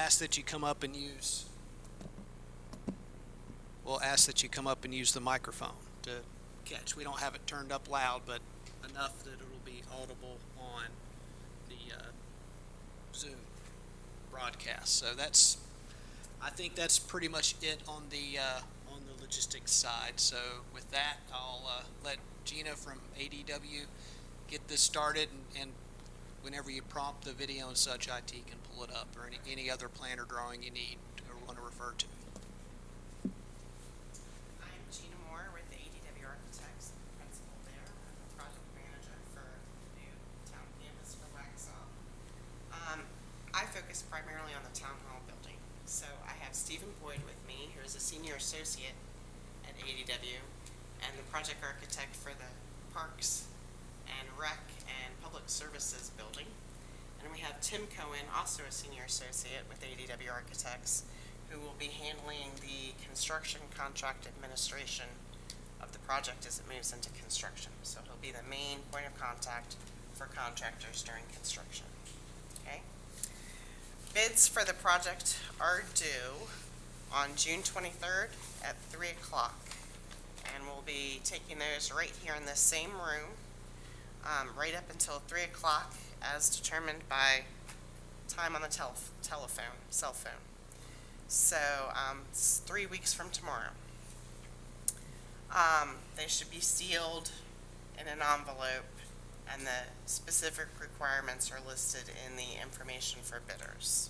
ask that you come up and use. We'll ask that you come up and use the microphone to catch. We don't have it turned up loud, but enough that it'll be audible on the Zoom broadcast. So I think that's pretty much it on the logistics side. So with that, I'll let Gina from ADW get this started, and whenever you prompt the video and such, IT can pull it up, or any other plan or drawing you need or want to refer to. I'm Gina Moore with the ADW Architects, principal there. I'm the project manager for the new town campus for Waxhaw. I focus primarily on the town hall building. So I have Stephen Boyd with me, who is a senior associate at ADW, and the project architect for the Parks and Rec and Public Services building. And we have Tim Cohen, also a senior associate with ADW Architects, who will be handling the construction contract administration of the project as it moves into construction. So he'll be the main point of contact for contractors during construction. Okay. Bids for the project are due on June 23rd at 3 o'clock. And we'll be taking those right here in this same room, right up until 3 o'clock as determined by time on the cell phone. So it's 3 weeks from tomorrow. They should be sealed in an envelope, and the specific requirements are listed in the information for bidders.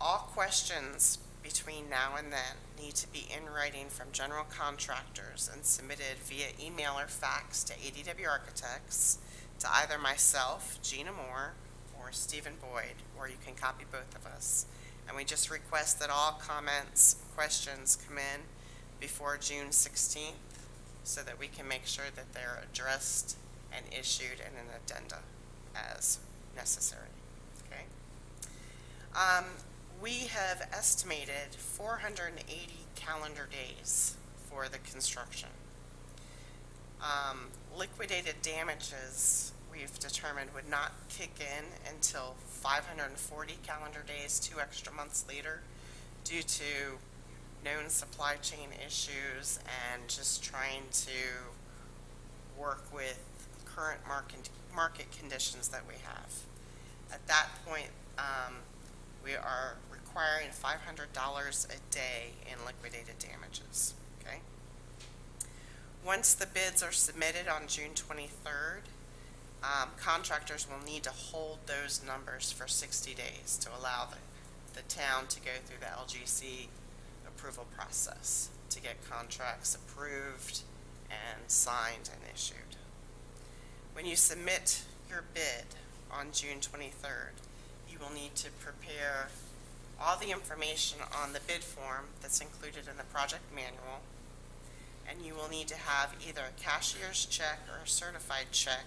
All questions between now and then need to be in writing from general contractors and submitted via email or fax to ADW Architects, to either myself, Gina Moore, or Stephen Boyd, or you can copy both of us. And we just request that all comments, questions come in before June 16th so that we can make sure that they're addressed and issued in an addenda as necessary. Okay. We have estimated 480 calendar days for the construction. Liquidated damages we've determined would not kick in until 540 calendar days, 2 extra months later, due to known supply chain issues and just trying to work with current market conditions that we have. At that point, we are requiring $500 a day in liquidated damages. Okay. Once the bids are submitted on June 23rd, contractors will need to hold those numbers for 60 days to allow the town to go through the LGC approval process to get contracts approved and signed and issued. When you submit your bid on June 23rd, you will need to prepare all the information on the bid form that's included in the project manual, and you will need to have either a cashier's check or a certified check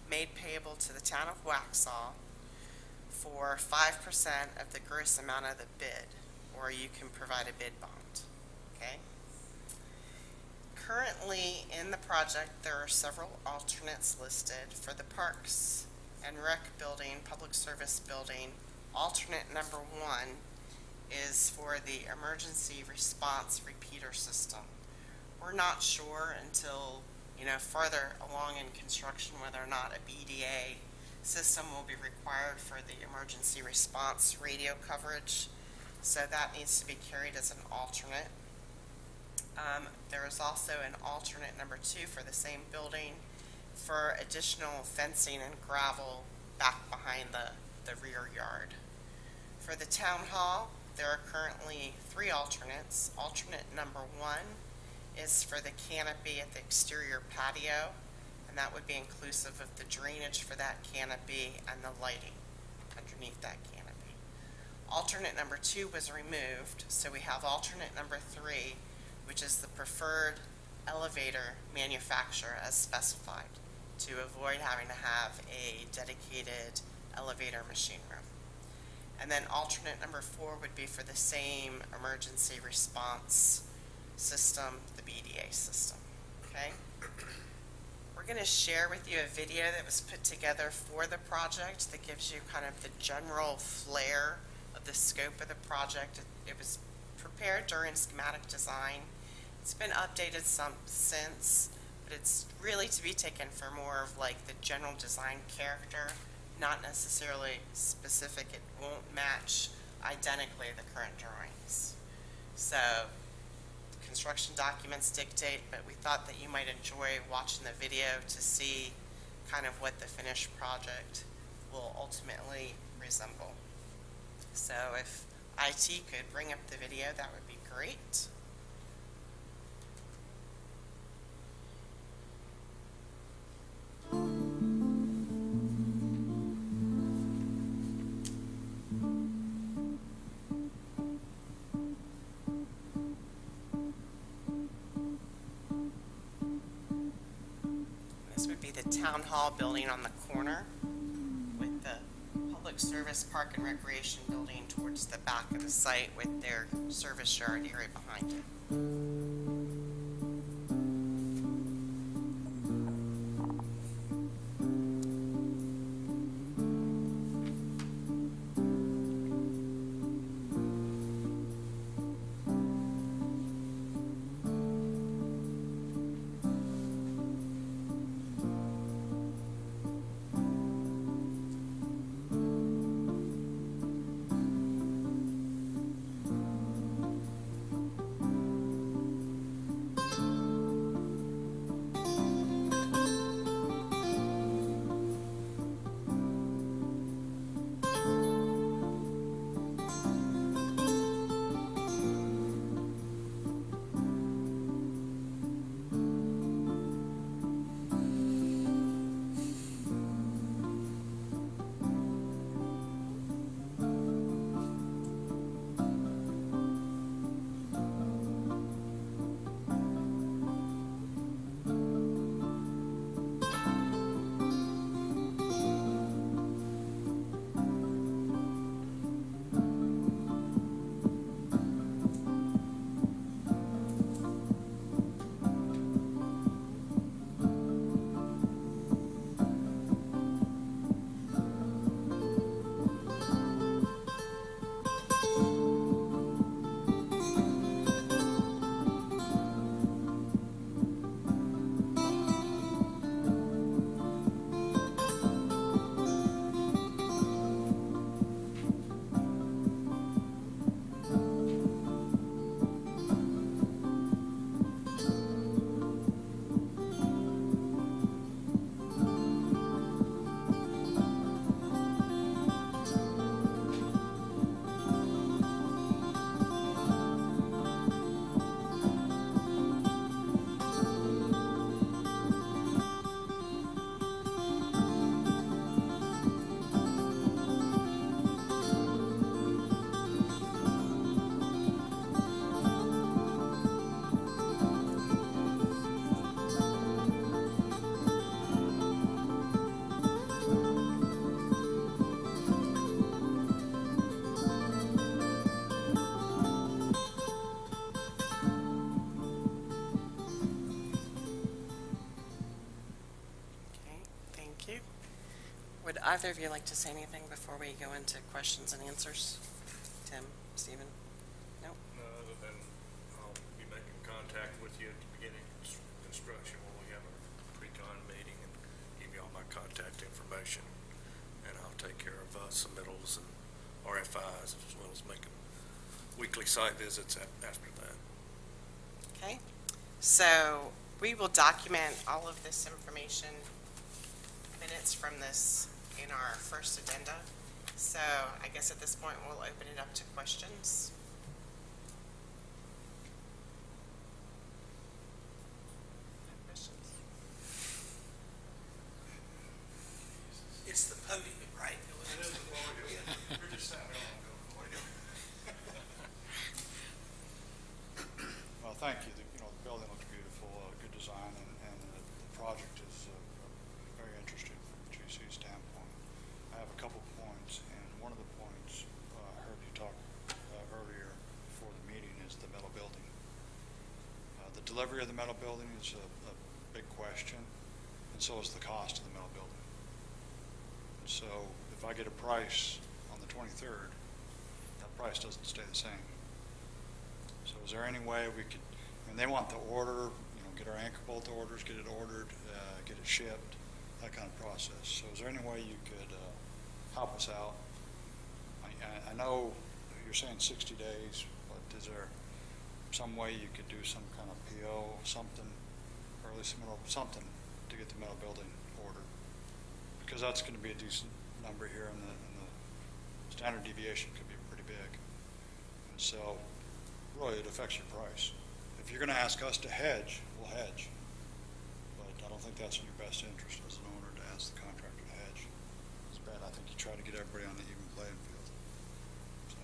made payable to the town of Waxhaw for 5% of the gross amount of the bid, or you can provide a bid bond. Okay? Currently in the project, there are several alternates listed. For the Parks and Rec building, Public Service building, alternate number 1 is for the emergency response repeater system. We're not sure until farther along in construction whether or not a BDA system will be required for the emergency response radio coverage. So that needs to be carried as an alternate. There is also an alternate number 2 for the same building for additional fencing and gravel back behind the rear yard. For the town hall, there are currently 3 alternates. Alternate number 1 is for the canopy at the exterior patio, and that would be inclusive of the drainage for that canopy and the lighting underneath that canopy. Alternate number 2 was removed, so we have alternate number 3, which is the preferred elevator manufacturer as specified, to avoid having to have a dedicated elevator machine room. And then alternate number 4 would be for the same emergency response system, the BDA system. Okay? We're going to share with you a video that was put together for the project that gives you kind of the general flair of the scope of the project. It was prepared during schematic design. It's been updated some since, but it's really to be taken for more of like the general design character, not necessarily specific. It won't match identically the current drawings. So construction documents dictate, but we thought that you might enjoy watching the video to see kind of what the finished project will ultimately resemble. So if IT could bring up the video, that would be great. This would be the town hall building on the corner with the public service park and recreation building towards the back of the site with their service yard area behind it. Would either of you like to say anything before we go into questions and answers? Tim, Stephen? No? No, other than I'll be making contact with you at the beginning of construction when we have a pre-con meeting and give you all my contact information. And I'll take care of submittals and RFIs as well as making weekly site visits after that. Okay. So we will document all of this information, minutes from this, in our first addenda. So I guess at this point we'll open it up to questions. Questions? It's the podium, right? It is the podium. We're just sitting on the podium. Well, thank you. The building looks beautiful, good design, and the project is very interesting from a GC standpoint. I have a couple points, and one of the points I heard you talk earlier before the meeting is the metal building. The delivery of the metal building is a big question, and so is the cost of the metal building. So if I get a price on the 23rd price doesn't stay the same. So is there any way we could, I mean, they want the order, you know, get our anchor bolt orders, get it ordered, get it shipped, that kind of process. So is there any way you could help us out? I know you're saying 60 days, but is there some way you could do some kind of PO, something, or at least something to get the metal building ordered? Because that's going to be a decent number here, and the standard deviation could be pretty big. And so, really, it affects your price. If you're going to ask us to hedge, we'll hedge. But I don't think that's in your best interest as an owner to ask the contractor to hedge. It's bad. I think you try to get everybody on the even playing field. So,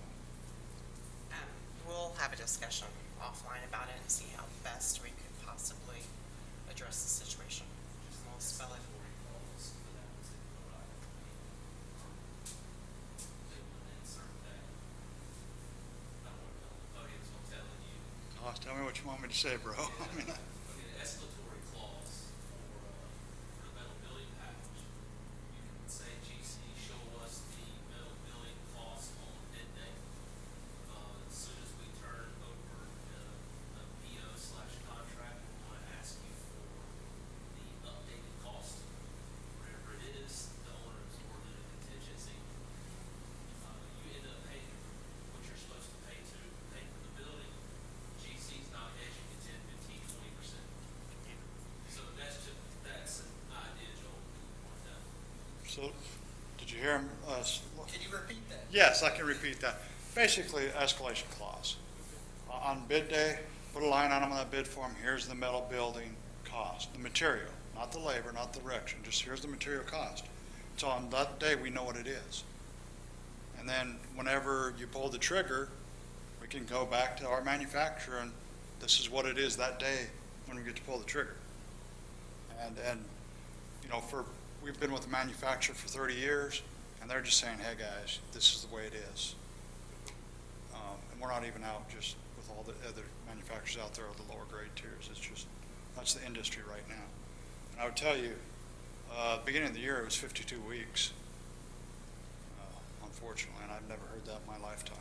We'll have a discussion offline about it and see how best we could possibly address the situation. We'll spell it. oh, tell me what you want me to say, bro. I mean, Escalatory clause for the metal building package. You can say, GC, show us the metal building cost on bid day. As soon as we turn over the PO / contract, we want to ask you for the updated cost. Whatever it is, the owner is awarded a contingency. You end up paying what you're supposed to pay for the building. GC's not hedging at 10, 15, 20%. So that's an idea, Joel, point that. so, did you hear him? Can you repeat that? Yes, I can repeat that. Basically, escalation clause. On bid day, put a line on them on that bid form. Here's the metal building cost, the material, not the labor, not the erection. Just here's the material cost. So on that day, we know what it is. And then whenever you pull the trigger, we can go back to our manufacturer and this is what it is that day when we get to pull the trigger. And you know, we've been with the manufacturer for 30 years, and they're just saying, hey guys, this is the way it is. And we're not even out just with all the other manufacturers out there of the lower grade tiers. It's just, that's the industry right now. And I would tell you, beginning of the year, it was 52 weeks, unfortunately, and I've never heard that in my lifetime.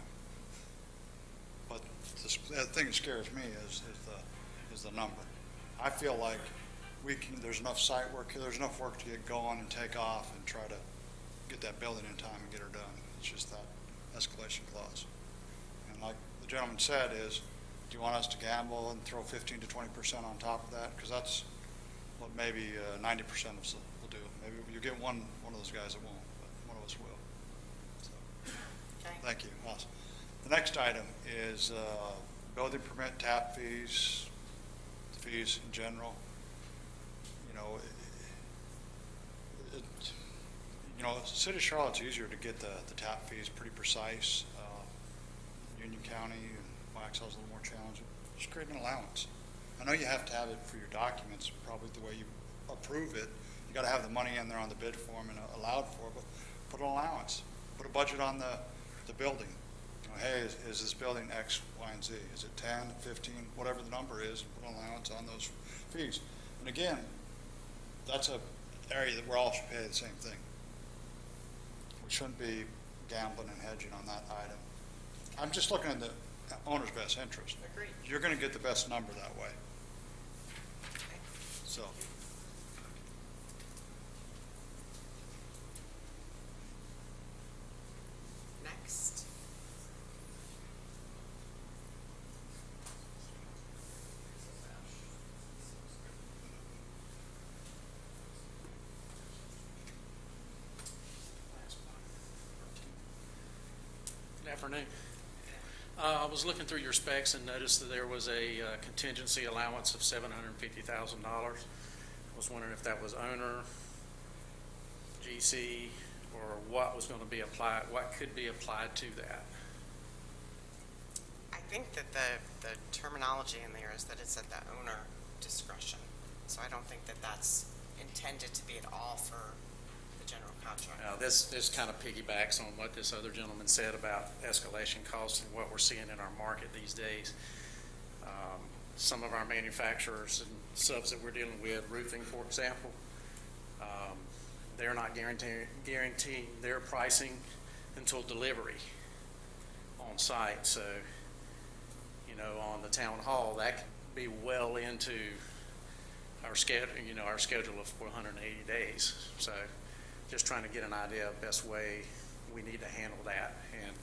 But the thing that scares me is the number. I feel like there's enough site work here, there's enough work to get going and take off and try to get that building in time and get her done. It's just that escalation clause. And like the gentleman said is, do you want us to gamble and throw 15 to 20% on top of that? Because that's what maybe 90% of us will do. Maybe you get one of those guys that won't, but one of us will. So, Okay. thank you. Awesome. The next item is building permit, tap fees in general. You know, City of Charlotte's easier to get the tap fees pretty precise. Union County and Waxhaw's a little more challenging. Just create an allowance. I know you have to have it for your documents, probably the way you approve it. You got to have the money in there on the bid form and allowed for, but put an allowance. Put a budget on the building. You know, hey, is this building X, Y, and Z? Is it 10, 15, whatever the number is, and put an allowance on those fees. And again, that's a area that we all should pay the same thing. We shouldn't be gambling and hedging on that item. I'm just looking at the owner's best interest. Agreed. You're going to get the best number that way. Okay. So, Next. Good afternoon. I was looking through your specs and noticed that there was a contingency allowance of $750,000. I was wondering if that was owner, GC, or what was going to be applied, what could be applied to that. I think that the terminology in there is that it's at the owner discretion. So I don't think that that's intended to be at all for the general contractor. This kind of piggybacks on what this other gentleman said about escalation costs and what we're seeing in our market these days. Some of our manufacturers and subs that we're dealing with, roofing, for example, they're not guaranteeing their pricing until delivery on site. So, you know, on the town hall, that could be well into our schedule, our schedule of 480 days. So just trying to get an idea of best way we need to handle that. And,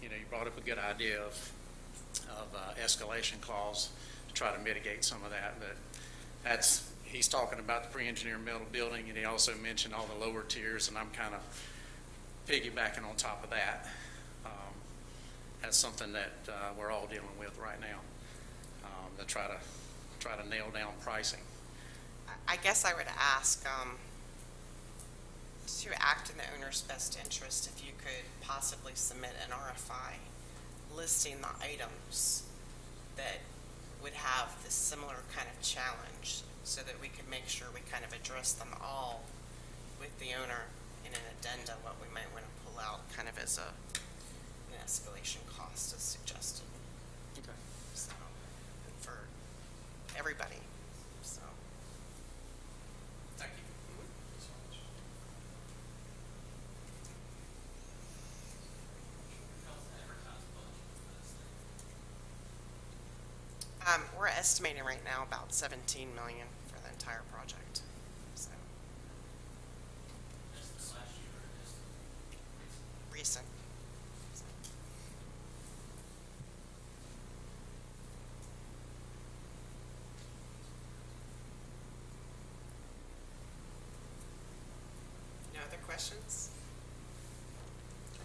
you brought up a good idea of escalation clause to try to mitigate some of that. But he's talking about the pre-engineered metal building, and he also mentioned all the lower tiers, and I'm kind of piggybacking on top of that. That's something that we're all dealing with right now, to try to nail down pricing. I guess I would ask, to act in the owner's best interest, if you could possibly submit an RFI listing the items that would have this similar kind of challenge, so that we could make sure we kind of address them all with the owner in an addenda, what we might want to pull out kind of as an escalation cost as suggested. Okay. So, and for everybody, so. Thank you. How's the advertised budget for this thing? We're estimating right now about 17 million for the entire project, so, Just this last year, or just recent. So, no other questions? Okay.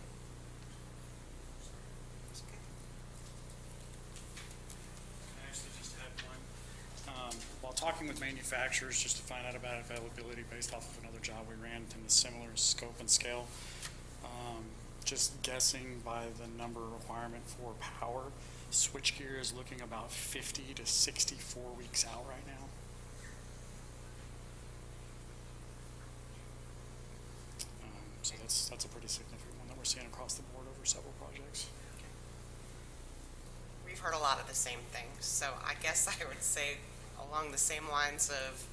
I actually just had one. While talking with manufacturers, just to find out about availability based off of another job we ran in the similar scope and scale, just guessing by the number requirement for power, switchgear is looking about 50 to 64 weeks out right now. So that's a pretty significant one that we're seeing across the board over several projects. We've heard a lot of the same things, so I guess I would say along the same lines of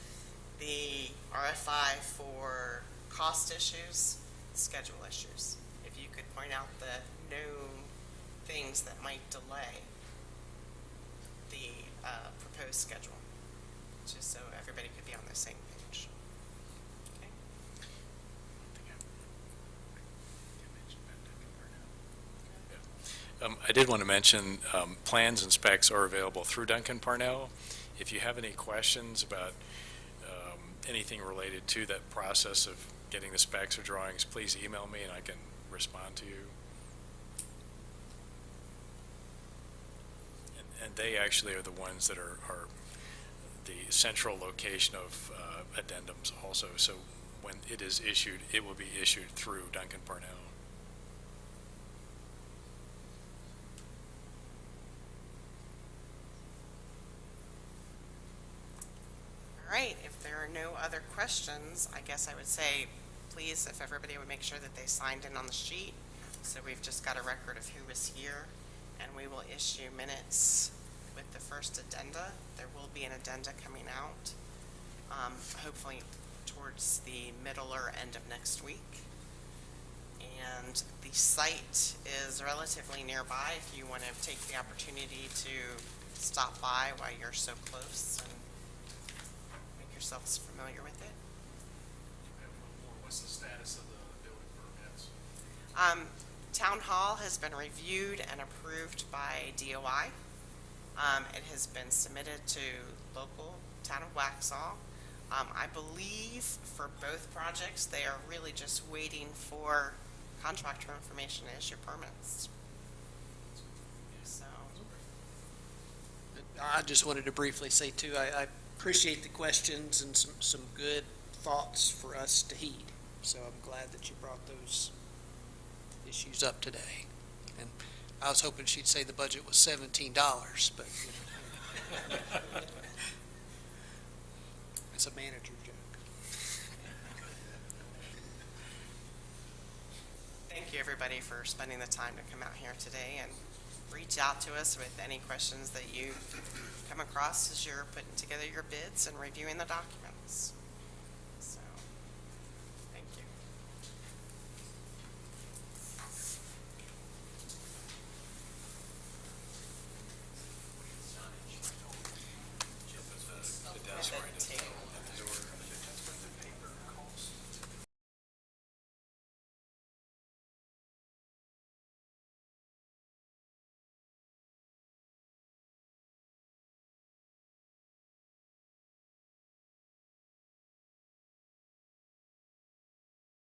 the RFI for cost issues, schedule issues. If you could point out the known things that might delay the proposed schedule, just so everybody could be on the same page. Okay. I did want to mention, plans and specs are available through Duncan Parnell. If you have any questions about anything related to that process of getting the specs or drawings, please email me and I can respond to you. And they actually are the ones that are the central location of addendums also. So when it is issued, it will be issued through Duncan Parnell. All right, if there are no other questions, I guess I would say, please, if everybody would make sure that they signed in on the sheet, so we've just got a record of who was here, and we will issue minutes with the first addenda. There will be an addenda coming out, hopefully towards the middle or end of next week. And the site is relatively nearby if you want to take the opportunity to stop by while you're so close and make yourselves familiar with it. What's the status of the building permits? Town Hall has been reviewed and approved by DOI. It has been submitted to local town of Waxhaw. I believe for both projects, they are really just waiting for contractor information to issue permits. So, I just wanted to briefly say too, I appreciate the questions and some good thoughts for us to heed. So I'm glad that you brought those issues up today. And I was hoping she'd say the budget was $17, but it's a manager joke. thank you everybody for spending the time to come out here today, and reach out to us with any questions that you come across as you're putting together your bids and reviewing the documents.